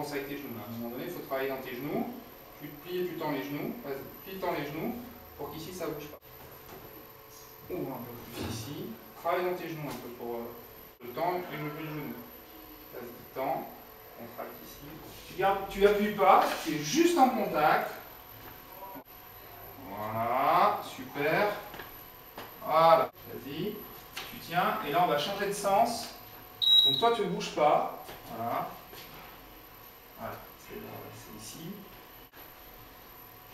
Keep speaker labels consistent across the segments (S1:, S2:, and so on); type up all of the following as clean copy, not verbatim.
S1: penses avec tes genoux. À un moment donné, il faut travailler dans tes genoux. Tu te plies et tu tends les genoux. Vas-y, plie, tends les genoux pour qu'ici ça ne bouge pas. Ouvre un peu plus ici. Travaille dans tes genoux un peu pour le temps et je plie le genou. Vas-y, tends. Contracte ici. Tu n'appuies pas, tu es juste en contact. Voilà, super. Voilà, vas-y. Tu tiens et là on va changer de sens. Donc toi tu ne bouges pas. Voilà. Voilà, c'est ici.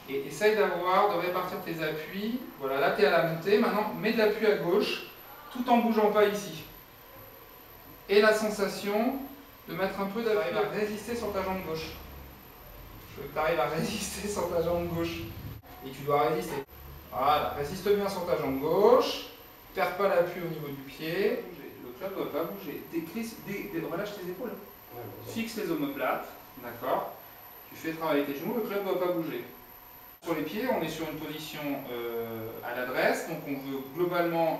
S1: Et essaye de répartir tes appuis. Voilà, là tu es à la montée. Maintenant, mets de l'appui à gauche, tout en ne bougeant pas ici. Et la sensation de mettre un peu d'appui à résister sur ta jambe gauche. Je veux que tu arrives à résister sur ta jambe gauche. Et tu dois résister. Voilà, résiste bien sur ta jambe gauche. Perds pas l'appui au niveau du pied. Le club ne doit pas bouger. Relâche tes épaules. Fixe les omoplates. D'accord. Tu fais travailler tes genoux, le club ne doit pas bouger. Sur les pieds, on est sur une position à l'adresse, donc on veut globalement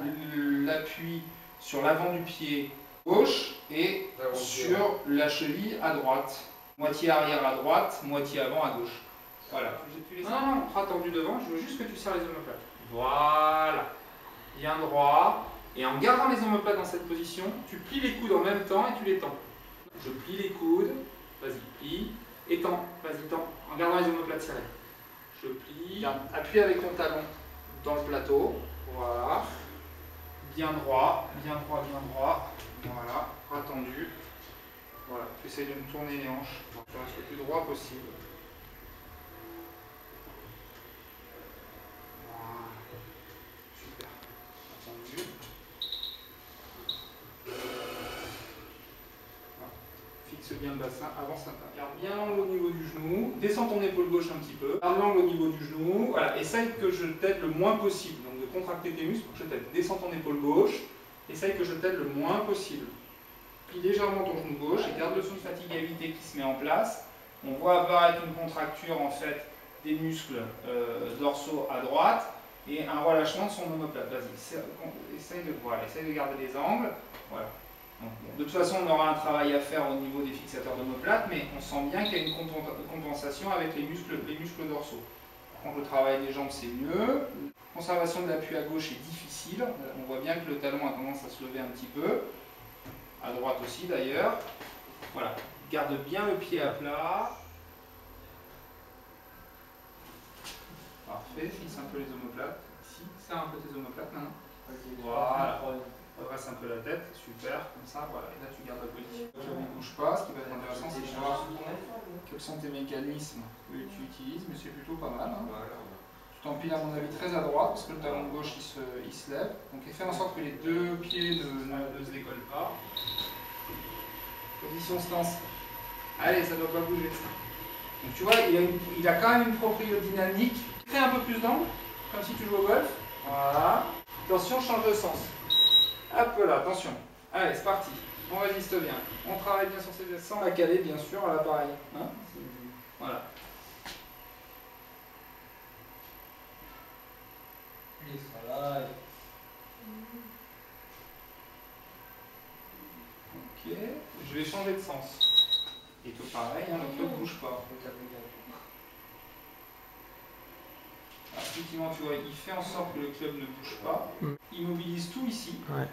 S1: l'appui sur l'avant du pied gauche et sur la cheville à droite. Moitié arrière à droite, moitié avant à gauche. Voilà. Non, bras tendu devant, je veux juste que tu serres les omoplates. Voilà. Bien droit. Et en gardant les omoplates dans cette position, tu plies les coudes en même temps et tu les tends. Je plie les coudes, vas-y, plie, et tends, vas-y, tends, en gardant les omoplates serrées. Je plie, appuie avec ton talon dans le plateau, voilà, bien droit, bien droit, bien droit, voilà, bras tendu, voilà, tu essayes de me tourner les hanches, tu restes le plus droit possible. Voilà, super, bras tendu. Fixe bien le bassin, avance un peu. Garde bien l'angle au niveau du genou, descends ton épaule gauche un petit peu, garde l'angle au niveau du genou, voilà, essaye que je t'aide le moins possible, donc de contracter tes muscles pour que je t'aide. Descends ton épaule gauche, essaye que je t'aide le moins possible. Plie légèrement ton genou gauche et garde le son de fatigabilité qui se met en place. On voit apparaître une contracture en fait des muscles dorsaux à droite et un relâchement de son omoplate. Vas-y, essaye de garder les angles, voilà. Donc, de toute façon, on aura un travail à faire au niveau des fixateurs d'omoplate, mais on sent bien qu'il y a une compensation avec les muscles dorsaux. Par contre, le travail des jambes, c'est mieux. La conservation de l'appui à gauche est difficile. On voit bien que le talon a tendance à se lever un petit peu. À droite aussi, d'ailleurs. Voilà. Garde bien le pied à plat. Parfait. Fixe un peu les omoplates. Ici, serre un peu tes omoplates maintenant. Voilà. Redresse un peu la tête, super, comme ça, voilà, et là tu gardes la position. Le club ne bouge pas, ce qui va être intéressant, c'est de voir quels sont tes mécanismes que tu utilises, mais c'est plutôt pas mal. Hein. Tu t'empiles à mon avis très à droite, parce que le talon gauche il se lève, donc fais en sorte que les deux pieds ne se décollent pas. Position stance. Allez, ça ne doit pas bouger. Donc tu vois, il a quand même une proprio-dynamique. Fais un peu plus d'angle, comme si tu joues au golf. Voilà. Attention, change de sens. Hop là, attention. Allez, c'est parti. On résiste bien. On travaille bien sur ces gestes sans la caler, bien sûr, à l'appareil. Hein, voilà. Ok. Je vais changer de sens. Et tout pareil, hein, le club ne bouge pas. Alors, effectivement, tu vois, il fait en sorte que le club ne bouge pas. Il mobilise tout ici. Ouais.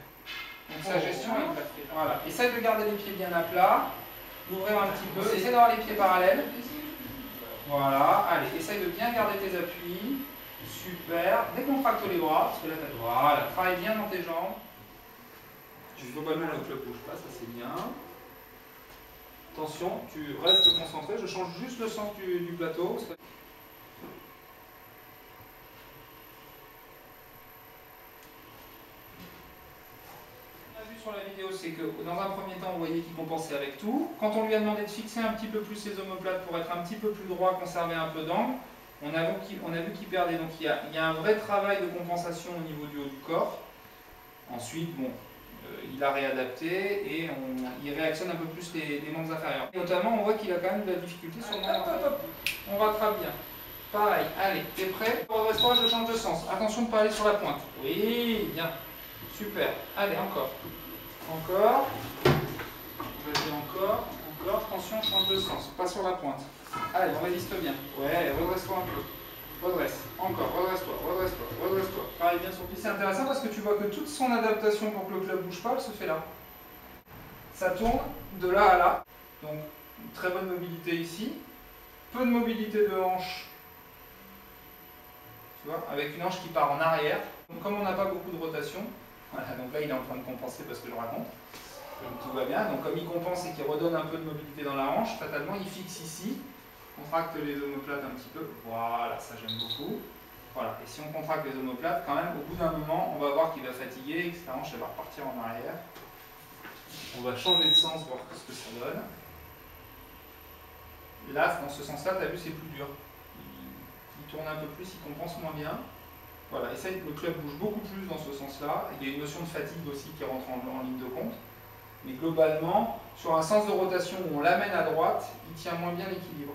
S1: Donc sa gestion est parfaite. Voilà. Essaye de garder les pieds bien à plat, d'ouvrir un petit peu, essaye d'avoir les pieds parallèles. Voilà, allez, essaye de bien garder tes appuis. Super. Décontracte les bras, parce que là, voilà, travaille bien dans tes jambes. Globalement, le club ne bouge pas, ça c'est bien. Attention, tu restes concentré, je change juste le sens du plateau. Sur la vidéo, c'est que dans un premier temps, vous voyez qu'il compensait avec tout. Quand on lui a demandé de fixer un petit peu plus ses omoplates pour être un petit peu plus droit, conserver un peu d'angle, on a vu qu'il perdait. Donc il y a un vrai travail de compensation au niveau du haut du corps. Ensuite, bon, il a réadapté et il réactionne un peu plus les membres inférieurs. Et notamment, on voit qu'il a quand même de la difficulté sur le membre inférieur. On rattrape bien. Pareil, allez, t'es prêt? Pour le restaurant, je change de sens. Attention de ne pas aller sur la pointe. Oui, bien. Super. Allez, encore. Encore. Vas-y, encore. Gorge, tension, change de sens. Pas sur la pointe. Allez, on résiste bien. Ouais, redresse-toi un peu. Redresse. Encore, redresse-toi, redresse-toi, redresse-toi. Pareil, bien sur le pied. C'est intéressant parce que tu vois que toute son adaptation pour que le club bouge pas, elle se fait là. Ça tourne de là à là. Donc, une très bonne mobilité ici. Peu de mobilité de hanche. Tu vois, avec une hanche qui part en arrière. Donc, comme on n'a pas beaucoup de rotation, voilà, donc là il est en train de compenser parce que je raconte. Donc tout va bien. Donc comme il compense et qu'il redonne un peu de mobilité dans la hanche, fatalement il fixe ici. Contracte les omoplates un petit peu. Voilà, ça j'aime beaucoup. Voilà. Et si on contracte les omoplates, quand même, au bout d'un moment, on va voir qu'il va fatiguer et que sa hanche elle va repartir en arrière. On va changer de sens, voir ce que ça donne. Là, dans ce sens-là, tu as vu, c'est plus dur. Il tourne un peu plus, il compense moins bien. Voilà, et ça, le club bouge beaucoup plus dans ce sens-là. Il y a une notion de fatigue aussi qui rentre en ligne de compte. Mais globalement, sur un sens de rotation où on l'amène à droite, il tient moins bien l'équilibre.